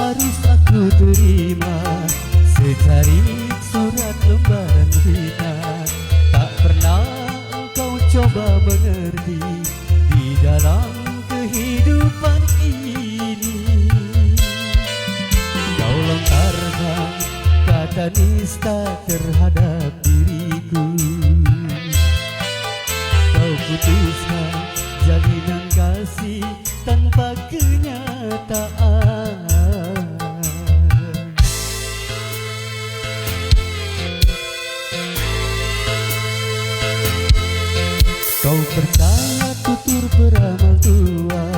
harus aku terima secari surat lembaran hitam. Tak pernah engkau coba mengerti di dalam kehidupan ini. Kau lontarkan kata nista terhadap diriku. Kau putuskan jalinan kasih tanpa kenyataan. Kau percaya tutur beramal tua,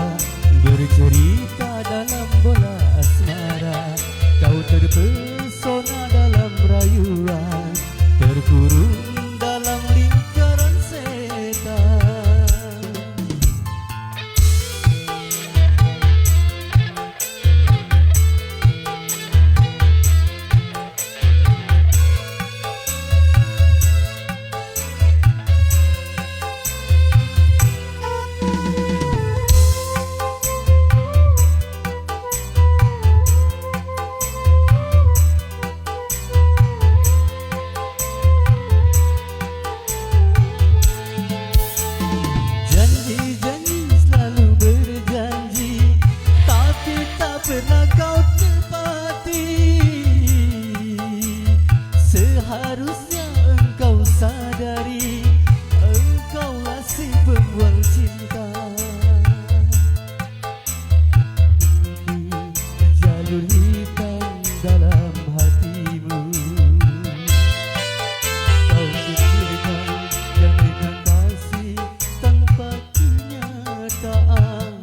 bercerita dalam bola asmara. Kau terpesona dalam rayuan, terkurung dalam lingkaran setan. Pernah kau tepati, seharusnya engkau sadari, engkaulah si pembual cinta. Jalur hitam dalam hatimu, kau pikirkan jaminan kasih tanpa kenyataan.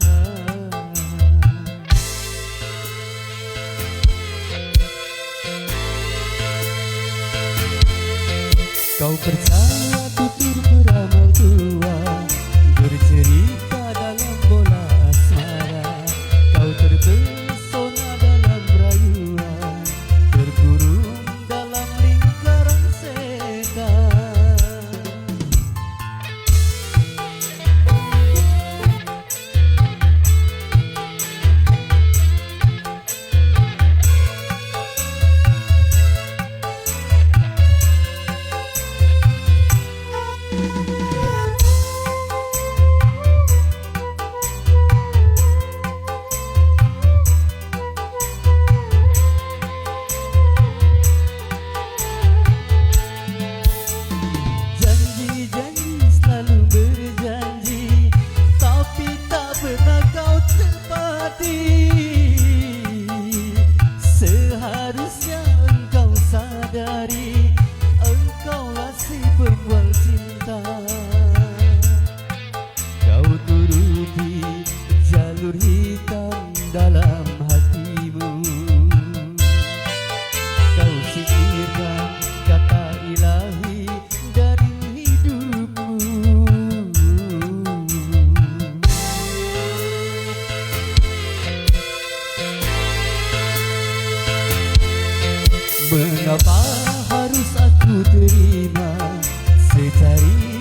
Kau percaya tutur beramal tua, bercerita dalam bola asmara. Kau terpesona dalam rayuan, terkurung dalam lingkaran setan. Seharusnya engkau sadari, engkaulah si pembual cinta. Kau turuti jalur hitam dalam hatimu. Kau singkirkan kata ilahi dari hidupmu. Mengapa harus aku terima secari